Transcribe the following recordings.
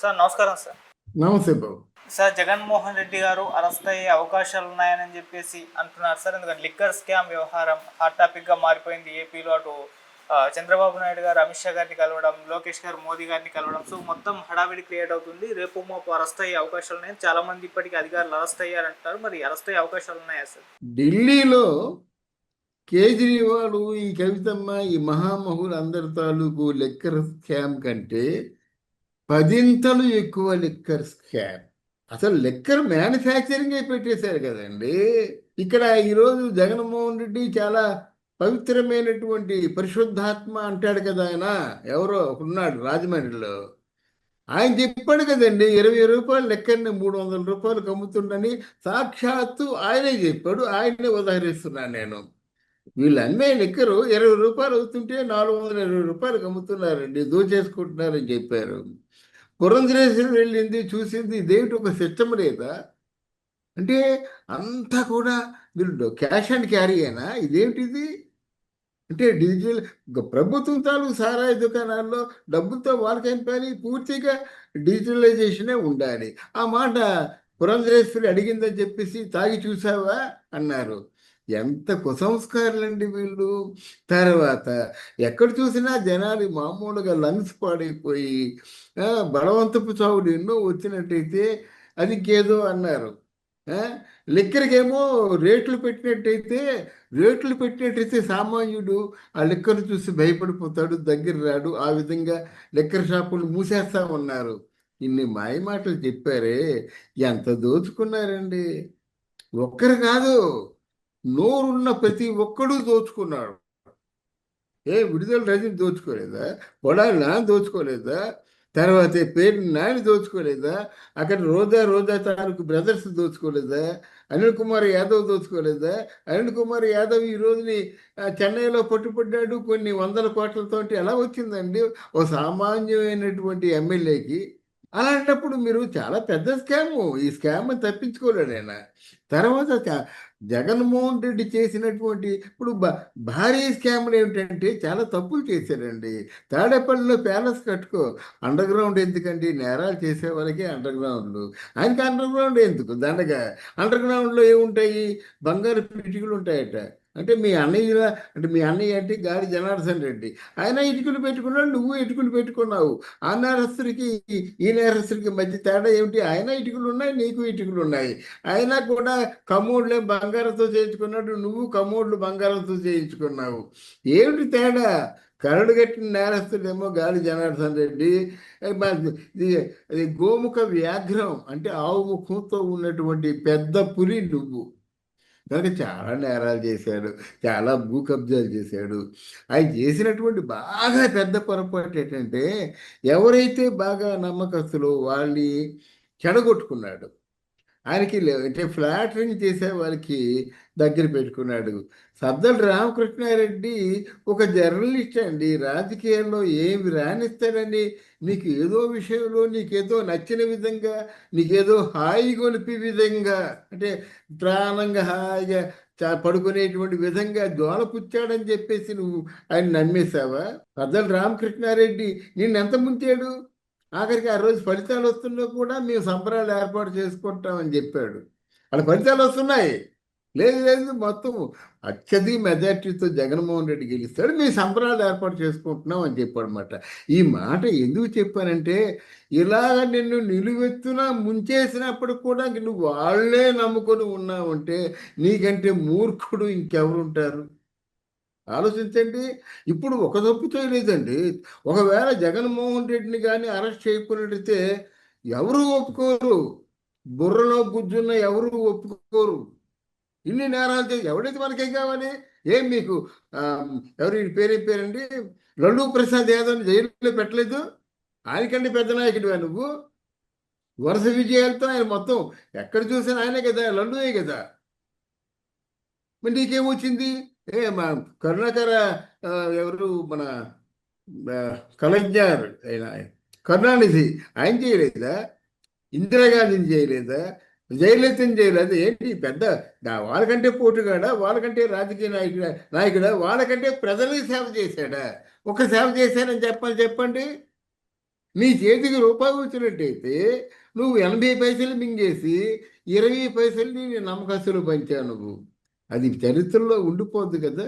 Sir నమస్కారం sir. నమస్తే బాబు. Sir Jaganmohan Reddy గారు అరెస్ట్ అయ్యే అవకాశాలు ఉన్నాయని చెప్పేసి అంటున్నారు సార్. ఎందుకంటే లిక్కర్ స్కామ్ వ్యవహారం హాట్ టాపిక్గా మారిపోయింది ఏపీలో. అటు చంద్రబాబు నాయుడు గారు అమిత్ షా గారిని కలవడం, లోకేష్ గారు మోదీ గారిని కలవడం, సో మొత్తం హడావిడి క్రియేట్ అవుతుంది. రేపు మాపు అరెస్ట్ అయ్యే అవకాశాలు ఉన్నాయి. చాలా మంది ఇప్పటికీ అధికారులు అరెస్ట్ అయ్యారంటారు. మరి అరెస్ట్ అయ్యే అవకాశాలు ఉన్నాయా సార్? ఢిల్లీలో కేజ్రీవాల్, ఈ కవితమ్మ, ఈ మహామహులు అందరి తాలూకు లిక్కర్ స్కామ్ కంటే పదింతలు ఎక్కువ లిక్కర్ స్కామ్. అసలు లిక్కర్ మ్యానుఫ్యాక్చరింగ్ పెట్టేశారు కదండి. ఇక్కడ ఈరోజు జగన్మోహన్ రెడ్డి చాలా పవిత్రమైనటువంటి పరిశుద్ధాత్మ అంటాడు కదా. ఆయన ఎవరో ఉన్నాడు రాజమండ్రిలో, ఆయన చెప్పాడు కదండి, 20 రూపాయలు లెక్కని 300 రూపాయలకు అమ్ముతుండని సాక్షాత్తు ఆయనే చెప్పాడు. ఆయనే ఉదాహరిస్తున్నాను నేను. వీళ్ళు అమ్మే లెక్కరు 20 రూపాయలు అవుతుంటే 420 రూపాయలకు అమ్ముతున్నారండి, దోచేసుకుంటున్నారని చెప్పారు. పురంధరేశ్వరి వెళ్ళింది, చూసింది, ఇదేమిటి ఒక సిస్టమ్ లేదా అంటే అంతా కూడా మీరు క్యాష్ అండ్ క్యారీ అయినా ఇదేమిటిది అంటే డిజిటల్ ప్రభుత్వం తాలూకు సారాయి దుకాణాల్లో డబ్బులతో వాళ్ళకేం పని, పూర్తిగా డిజిటలైజేషనే ఉండాలి. ఆ మాట పురంధరేశ్వరి అడిగిందని చెప్పేసి తాగి చూసావా అన్నారు. ఎంత కుసంస్కారులండి వీళ్ళు. తర్వాత ఎక్కడ చూసినా జనాలు మామూలుగా లంగ్స్ పాడైపోయి బలవంతపు చావులు ఎన్నో వచ్చినట్టయితే అది ఇంకేదో అన్నారు. లిక్కర్కేమో రేట్లు పెట్టినట్టయితే సామాన్యుడు ఆ లిక్కర్ చూసి భయపడిపోతాడు, దగ్గర రాడు. ఆ విధంగా లిక్కర్ షాపులు మూసేస్తా ఉన్నారు. ఇన్ని మాయ మాటలు చెప్పారే, ఎంత దోచుకున్నారండి. ఒక్కరు కాదు, నోరున్న ప్రతి ఒక్కడు దోచుకున్నాడు. విడుదల రజని దోచుకోలేదా? కొడాలి నాన్న దోచుకోలేదా? తర్వాత పేరు నాని దోచుకోలేదా? అక్కడ రోజా తాలూకు బ్రదర్స్ దోచుకోలేదా? అనిల్ కుమార్ యాదవ్ దోచుకోలేదా? అనిల్ కుమార్ యాదవ్ ఈ రోజుని చెన్నైలో పట్టుబడ్డాడు కొన్ని 100 కోట్లతో. ఎలా వచ్చిందండి ఓ సామాన్యమైనటువంటి ఎమ్మెల్యేకి? అలాంటప్పుడు మీరు చాలా పెద్ద స్కాము, ఈ స్కామ్ తప్పించుకోలేడు ఆయన. తర్వాత జగన్మోహన్ రెడ్డి చేసినటువంటి ఇప్పుడు భారీ స్కామ్లు ఏమిటంటే చాలా తప్పులు చేశారండి. తాడేపల్లిలో ప్యాలెస్ కట్టుకో, అండర్ గ్రౌండ్ ఎందుకండి? నేరాలు చేసే వాళ్ళకి అండర్ గ్రౌండ్లు, ఆయనకి అండర్ గ్రౌండ్ ఎందుకు దండగా? అండర్ గ్రౌండ్లో ఏముంటాయి? బంగారు పిటికలు ఉంటాయట. అంటే మీ అన్నయ్య అంటే గాలి జనార్దన్ రెడ్డి, ఆయన ఇటుకలు పెట్టుకున్నాడు, నువ్వు ఇటుకలు పెట్టుకున్నావు. ఆ నేరస్తుడికి ఈ నేరస్తుడికి మధ్య తేడా ఏమిటి? ఆయన ఇటుకలు ఉన్నాయి, నీకు ఇటుకలు ఉన్నాయి. అయినా కూడా కమోడ్లే బంగారంతో చేయించుకున్నాడు, నువ్వు కమోడ్లు బంగారంతో చేయించుకున్నావు. ఏమిటి తేడా? కరడు కట్టిన నేరస్తుడేమో గాలి జనార్దన్ రెడ్డి, ఇది గోముఖ వ్యాఘ్రం అంటే ఆవు ముఖంతో ఉన్నటువంటి పెద్ద పులి నువ్వు. కనుక చాలా నేరాలు చేశాడు, చాలా భూ కబ్జాలు చేశాడు. ఆయన చేసినటువంటి బాగా పెద్ద పొరపాటు ఏంటంటే, ఎవరైతే బాగా నమ్మకస్తులో వాళ్ళని చెడగొట్టుకున్నాడు. ఆయనకి అంటే ఫ్లాటరింగ్ చేసే వాళ్ళకి దగ్గర పెట్టుకున్నాడు. సజ్జల రామకృష్ణారెడ్డి ఒక జర్నలిస్ట్ అండి. రాజకీయాల్లో ఏమి రాణిస్తాడని నీకు ఏదో విషయంలో నీకేదో నచ్చిన విధంగా, నీకేదో హాయి గొలిపే విధంగా, అంటే ప్రాణంగా హాయిగా పడుకునేటువంటి విధంగా దోలపుచ్చాడని చెప్పేసి నువ్వు ఆయన నమ్మేశావా? సజ్జల రామకృష్ణారెడ్డి నిన్ను ఎంత ముంచాడు? ఆఖరికి ఆ రోజు ఫలితాలు వస్తున్నా కూడా మేము సంబరాలు ఏర్పాటు చేసుకుంటామని చెప్పాడు. వాళ్ళ ఫలితాలు వస్తున్నాయి. లేదు మొత్తం అత్యధిక మెజార్టీతో జగన్మోహన్ రెడ్డి గెలుస్తాడు, మేము సంబరాలు ఏర్పాటు చేసుకుంటున్నాం అని చెప్పాడనమాట. ఈ మాట ఎందుకు చెప్పానంటే, ఇలాగ నిన్ను నిలువెత్తున ముంచేసినప్పుడు కూడా నువ్వు వాళ్ళే నమ్ముకొని ఉన్నావంటే నీకంటే మూర్ఖుడు ఇంకెవరుంటారు? ఆలోచించండి. ఇప్పుడు ఒక తప్పు చేయలేదండి. ఒకవేళ జగన్మోహన్ రెడ్డిని కానీ అరెస్ట్ చేయకున్నట్టయితే ఎవరు ఒప్పుకోరు, బుర్రలో గుజ్జున్న ఎవరు ఒప్పుకోరు. ఇన్ని నేరాలు చేసి ఎవడైతే మనకేం కావాలి? ఏం మీకు ఎవరు పేరండి, లల్లూ ప్రసాద్ యాదవ్ జైల్లో పెట్టలేదు? ఆయనకంటే పెద్ద నాయకుడివా నువ్వు? వరుస విజయాలతో ఆయన మొత్తం ఎక్కడ చూసినా ఆయనే కదా, లల్లుయే కదా. మరి నీకేమొచ్చింది? మా కరుణాకర ఎవరు మన కలెక్టర్ ఆయన కరుణానిధి, ఆయన చేయలేదా? ఇందిరాగాంధీని చేయలేదా? జయలలితని చేయలేదా? ఏంటి పెద్ద వాళ్ళకంటే పోటుగాడా? వాళ్ళకంటే రాజకీయ నాయకుడా? వాళ్ళకంటే ప్రజలకు సేవ చేశాడా? ఒక సేవ చేశానని చెప్పండి. నీ చేతికి రూపాయి వచ్చినట్టయితే నువ్వు 80 పైసలు మింగేసి 20 పైసలు నీ నమ్మకస్తులు పంచావు నువ్వు. అది చరిత్రలో ఉండిపోద్ది కదా.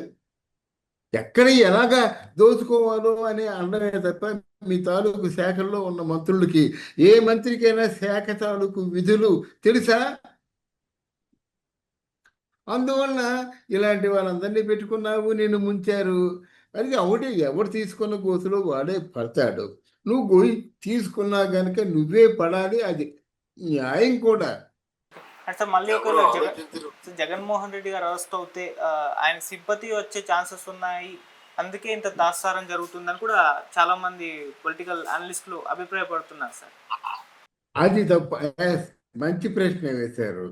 ఎక్కడ ఎలాగా దోచుకోవాలో అని అనడమే తప్ప మీ తాలూకు శాఖల్లో ఉన్న మంత్రులకి ఏ మంత్రికైనా శాఖ తాలూకు విధులు తెలుసా? అందువలన ఇలాంటి వాళ్ళందరినీ పెట్టుకున్నావు, నిన్ను ముంచారు. అది ఒకటి, ఎవడు తీసుకున్న గోతులో వాడే పడతాడు. నువ్వు గోయి తీసుకున్నా కనుక నువ్వే పడాలి, అది న్యాయం కూడా. అంటే సార్ మళ్ళీ ఒకవేళ ఎవరు ఆలోచించరు. జగన్మోహన్ రెడ్డి గారు అరెస్ట్ అవుతే ఆయన సింపతి వచ్చే ఛాన్సెస్ ఉన్నాయి, అందుకే ఇంత తాత్సారం జరుగుతుందని కూడా చాలా మంది పొలిటికల్ అనలిస్టులు అభిప్రాయపడుతున్నారు సార్. అది తప్ప. మంచి ప్రశ్న వేశారు.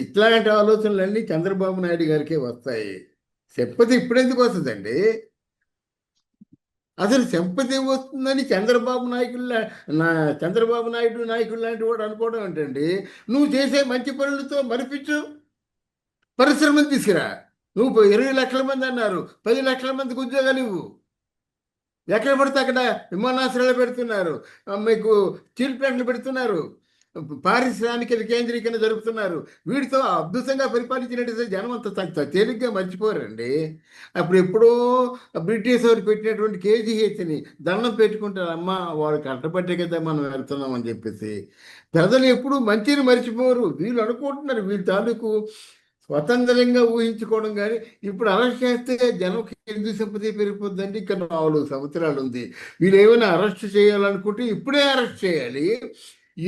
ఇట్లాంటి ఆలోచనలన్నీ చంద్రబాబు నాయుడు గారికే వస్తాయి. సింపతి ఇప్పుడెందుకు వస్తుందండి? అసలు సింపతి వస్తుందని చంద్రబాబు నాయుడు నాయకులు లాంటి వాడు అనుకోవడం ఏంటండి? నువ్వు చేసే మంచి పనులతో మరిపించు, పరిశ్రమలు తీసుకురా. నువ్వు 20 లక్షల మంది అన్నారు, 10 లక్షల మందికి ఉద్యోగాలు ఇవ్వు. ఎక్కడ పడితే అక్కడ విమానాశ్రయాలు పెడుతున్నారు, మీకు స్టీల్ ప్లాంట్లు పెడుతున్నారు, పారిశ్రామిక వికేంద్రీకరణ జరుపుతున్నారు. వీటితో అద్భుతంగా పరిపాలించినట్టు జనం అంత తేలిగ్గా మర్చిపోరండి. అప్పుడు ఎప్పుడో బ్రిటిష్ వారు పెట్టినటువంటి కేజీహెచ్ని దండం పెట్టుకుంటారు, అమ్మ వాడు కట్టబట్టే కదా మనం వెళ్తున్నాం అని చెప్పేసి. ప్రజలు ఎప్పుడు మంచిని మర్చిపోరు. వీళ్ళు అనుకుంటున్నారు వీళ్ళ తాలూకు స్వతంత్రంగా ఊహించుకోవడం. కానీ ఇప్పుడు అరెస్ట్ చేస్తే జనంకి ఎందుకు సింపతి పెరిగిపోద్దండి? ఇక్కడ 4 సంవత్సరాలు ఉంది. వీళ్ళు ఏమైనా అరెస్ట్ చేయాలనుకుంటే ఇప్పుడే అరెస్ట్ చేయాలి.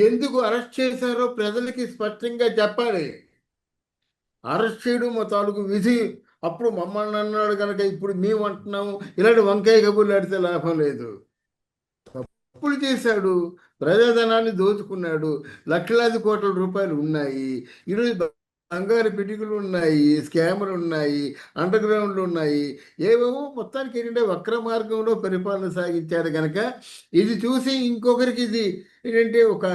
ఎందుకు అరెస్ట్ చేశారో ప్రజలకి స్పష్టంగా చెప్పాలి. అరెస్ట్ చేయడం మా తాలూకు విధి. అప్పుడు మమ్మల్ని అన్నాడు కనుక ఇప్పుడు మేము అంటున్నాము. ఇలాంటి వంకాయ కబుర్లు ఆడితే లాభం లేదు. తప్పులు చేశాడు, ప్రజాధనాన్ని దోచుకున్నాడు, లక్షలాది కోట్ల రూపాయలు ఉన్నాయి. ఈరోజు బంగారు పిటికలు ఉన్నాయి, స్కాములు ఉన్నాయి, అండర్ గ్రౌండ్లు ఉన్నాయి, ఏవేవో మొత్తానికి ఏంటంటే వక్ర మార్గంలో పరిపాలన సాగించారు కనుక ఇది చూసి ఇంకొకరికి ఇది ఏంటంటే ఒక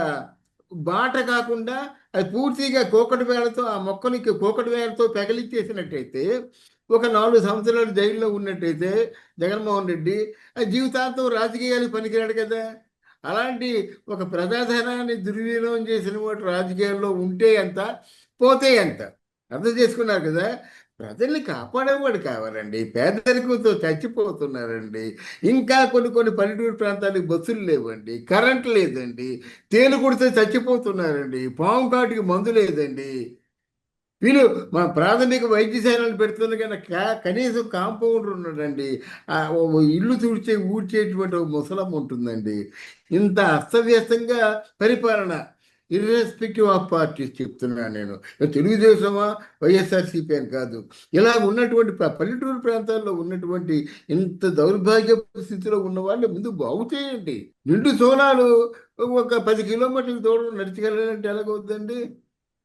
బాట కాకుండా అది పూర్తిగా కోకటి వేళతో ఆ మొక్కనికి కోకటి వేళతో పెగలిచ్చేసినట్టయితే, ఒక 4 సంవత్సరాలు జైల్లో ఉన్నట్టయితే జగన్మోహన్ రెడ్డి జీవితాంతం రాజకీయాలకు పనికిరాడు కదా. అలాంటి ఒక ప్రజాధనాన్ని దుర్వినియోగం చేసిన వాటి రాజకీయాల్లో ఉంటే ఎంత, పోతే ఎంత, అర్థం చేసుకున్నారు కదా. ప్రజల్ని కాపాడేవాడు కావాలండి. పేదరికంతో చచ్చిపోతున్నారండి. ఇంకా కొన్ని పల్లెటూరు ప్రాంతాలకు బస్సులు లేవండి, కరెంట్ లేదండి, తేలు కుడితే చచ్చిపోతున్నారండి, పాము కాటికి మందు లేదండి. వీళ్ళు మా ప్రాథమిక వైద్యశాలను పెడుతుంది కానీ కనీసం కాంపౌండర్ ఉన్నాడండి, ఇల్లు ఊడ్చేటువంటి ఒక ముసలమ్మ ఉంటుందండి. ఇంత అస్తవ్యస్తంగా పరిపాలన, ఇర్రెస్పెక్టివ్ ఆఫ్ పార్టీస్ చెప్తున్నాను నేను. తెలుగుదేశమా వైఎస్ఆర్సీపీ అని కాదు. ఇలా ఉన్నటువంటి పల్లెటూరు ప్రాంతాల్లో ఉన్నటువంటి ఇంత దౌర్భాగ్య స్థితిలో ఉన్న వాళ్ళు ముందు బాగు చేయండి. నిండు సోనాలు ఒక 10 కిలోమీటర్ల దూరం నడిచికెళ్ళాలంటే ఎలాగవుద్దండి?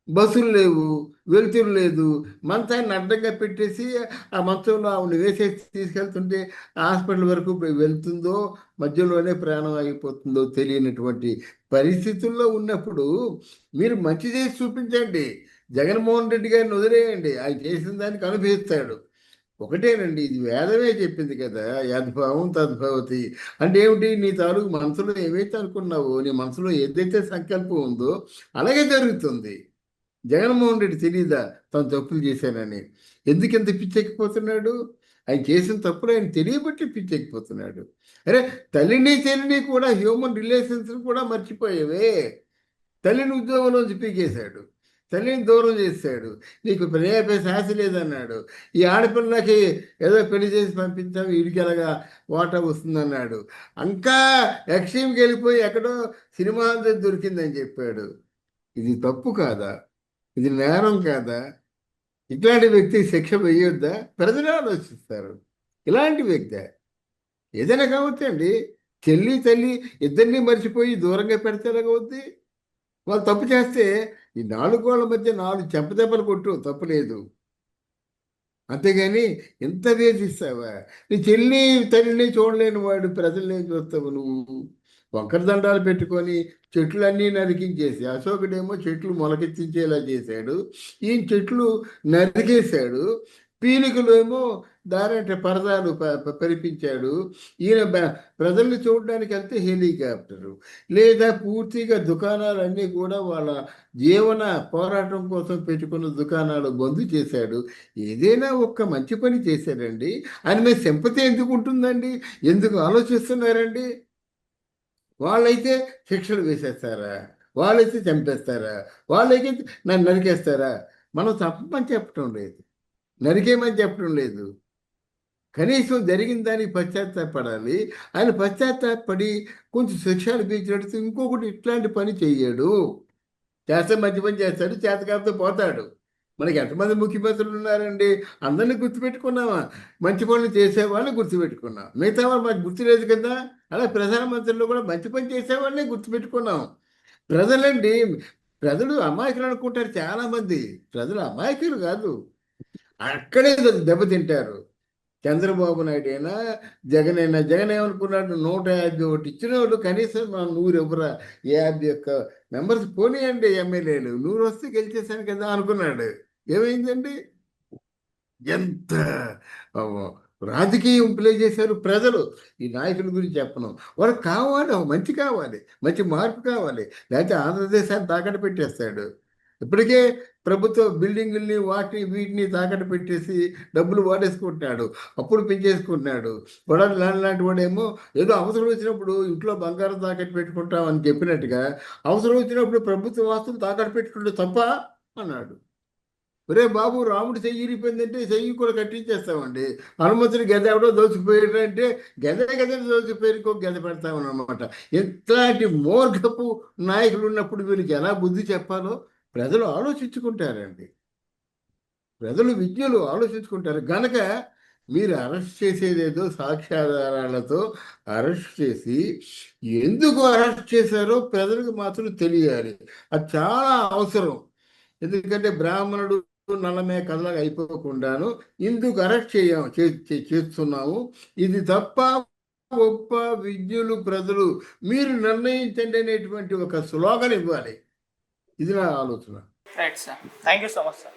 బస్సులు లేవు, వెలుతురు లేదు, మంచాన్ని అడ్డంగా పెట్టేసి ఆ మంచంలో ఆవిడ వేసేసి తీసుకెళ్తుంటే హాస్పిటల్ వరకు వెళ్తుందో మధ్యలోనే ప్రాణం ఆగిపోతుందో తెలియనటువంటి పరిస్థితుల్లో ఉన్నప్పుడు మీరు మంచి చేసి చూపించండి. జగన్మోహన్ రెడ్డి గారిని వదిలేయండి, ఆయన చేసిన దానికి అనుభవిస్తాడు. ఒకటేనండి, ఇది వేదమే చెప్పింది కదా, యద్భావం తద్భవతి. అంటే ఏమిటి? నీ తాలూకు మనసులో ఏవైతే అనుకున్నావో, నీ మనసులో ఏదైతే సంకల్పం ఉందో అలాగే జరుగుతుంది. జగన్మోహన్ రెడ్డి తెలియదా తను తప్పులు చేశానని? ఎందుకు ఎంత పిచ్చెక్కిపోతున్నాడు? ఆయన చేసిన తప్పులు ఆయన తెలియబట్టి పిచ్చెక్కిపోతున్నాడు. అరే, తల్లిని కూడా హ్యూమన్ రిలేషన్స్ కూడా మర్చిపోయేవే. తల్లిని ఉద్యోగంలోంచి పీకేశాడు, తల్లిని దూరం చేశాడు, నీకు ప్రేమ శాస లేదన్నాడు. ఈ ఆడపిల్లకి ఏదో పెళ్లి చేసి పంపించాం, వీడికి ఎలాగా వాటా వస్తుందన్నాడు. ఇంకా ఎక్స్ట్రీమ్కి వెళ్ళిపోయి ఎక్కడో సినిమా దొరికిందని చెప్పాడు. ఇది తప్పు కాదా? ఇది నేరం కాదా? ఇట్లాంటి వ్యక్తి శిక్ష వేయొద్దా? ప్రజలు ఆలోచిస్తారు. ఇలాంటి వ్యక్తి ఏదైనా కావచ్చు అండి. తల్లి ఇద్దరిని మర్చిపోయి దూరంగా పెడితే ఎలాగవుద్ది? వాళ్ళు తప్పు చేస్తే ఈ 4 గోళ్ల మధ్య 4 చెంపదెబ్బలు కొట్టు, తప్పు లేదు. అంతేగాని ఎంత వేధిస్తావా? నీ తల్లిని చూడలేని వాడు ప్రజల్ని చూస్తావు నువ్వు. వంకర దండాలు పెట్టుకొని చెట్లన్నీ నరికించేసి, అశోకుడేమో చెట్లు మొలకెత్తించేలా చేశాడు, ఈయన చెట్లు నరికేశాడు. పీలికలు ఏమో దారంటే పరదాలు పరిపించాడు. ఈయన ప్రజల్ని చూడడానికి వెళ్తే హెలికాప్టరు, లేదా పూర్తిగా దుకాణాలన్నీ కూడా వాళ్ళ జీవన పోరాటం కోసం పెట్టుకున్న దుకాణాలు బంద్ చేశాడు. ఏదైనా ఒక్క మంచి పని చేశాడండి. ఆయన మీద సింపతి ఎందుకు ఉంటుందండి? ఎందుకు ఆలోచిస్తున్నారండి? వాళ్ళైతే శిక్షలు వేసేస్తారా? వాళ్ళైతే చంపేస్తారా? వాళ్ళైతే నన్ను నరికేస్తారా? మనం తప్పమని చెప్పటం లేదు, నరికేయమని చెప్పడం లేదు. కనీసం జరిగిన దానికి పశ్చాత్తాపడాలి. ఆయన పశ్చాత్తాపడి కొంచెం శిక్ష అనిపించినట్టు ఇంకొకటి ఇట్లాంటి పని చెయ్యడు. చేస్తే మంచి పని చేస్తాడు, చేతకాలతో పోతాడు. మనకి ఎంతమంది ముఖ్యమంత్రులు ఉన్నారండి? అందరినీ గుర్తుపెట్టుకున్నామా? మంచి పనులు చేసేవాళ్ళని గుర్తుపెట్టుకున్నాం, మిగతా వాళ్ళు మాకు గుర్తులేదు కదా. అలా ప్రధానమంత్రులు కూడా మంచి పని చేసేవాళ్ళని గుర్తుపెట్టుకున్నాం. ప్రజలండి, ప్రజలు అమాయకులు అనుకుంటారు చాలామంది. ప్రజలు అమాయకులు కాదు, అక్కడే దెబ్బతింటారు. చంద్రబాబు నాయుడు అయినా జగన్ అయినా, జగన్ ఏమనుకున్నాడు? 151 ఇచ్చిన వాళ్ళు కనీసం మనం 100 ఇవ్వరా, 51 మెంబర్స్ పోనీయండి, ఎమ్మెల్యేలు 100 వస్తే గెలిచేశాను కదా అనుకున్నాడు. ఏమైందండి? ఎంత రాజకీయం ప్లే చేశారు ప్రజలు. ఈ నాయకుల గురించి చెప్పను, వాళ్ళకి కావాలి, మంచి కావాలి, మంచి మార్పు కావాలి, లేకపోతే ఆంధ్రదేశాన్ని తాకట్టు పెట్టేస్తాడు. ఇప్పటికే ప్రభుత్వ బిల్డింగుల్ని వీటిని తాకట్టు పెట్టేసి డబ్బులు వాడేసుకుంటున్నాడు, అప్పులు పెంచేసుకుంటున్నాడు. కొడాలి లాంటి వాడేమో ఏదో అవసరం వచ్చినప్పుడు ఇంట్లో బంగారం తాకట్టు పెట్టుకుంటామని చెప్పినట్టుగా, అవసరం వచ్చినప్పుడు ప్రభుత్వ వాస్తులు తాకట్టు పెట్టుకుంటే తప్ప అన్నాడు. ఒరే బాబు, రాముడు చెయ్యి ఇరిపోయిందంటే చెయ్యి కూడా కట్టించేస్తామండి. హనుమంతుడి గద ఎవడో దోచుకుపోయాడంటే గదని దోచుకుపోయి ఇంకో గద పెడతామన్నమాట. ఇట్లాంటి మూర్ఖపు నాయకులు ఉన్నప్పుడు వీరికి ఎలా బుద్ధి చెప్పాలో ప్రజలు ఆలోచించుకుంటారండి. ప్రజలు విజ్ఞులు ఆలోచించుకుంటారు గనక మీరు అరెస్ట్ చేసేదేదో సాక్ష్యాధారాలతో అరెస్ట్ చేసి, ఎందుకు అరెస్ట్ చేశారో ప్రజలకు మాత్రం తెలియాలి. అది చాలా అవసరం. ఎందుకంటే బ్రాహ్మణుడు నల్లమే కథలాగా అయిపోకుండాను ఇందుకు అరెస్ట్ చేస్తున్నాము. ఇది తప్ప గొప్ప విజ్ఞులు ప్రజలు మీరు నిర్ణయించండి అనేటువంటి ఒక స్లోగన్ ఇవ్వాలి. ఇది నా ఆలోచన. Right sir, thank you so much sir.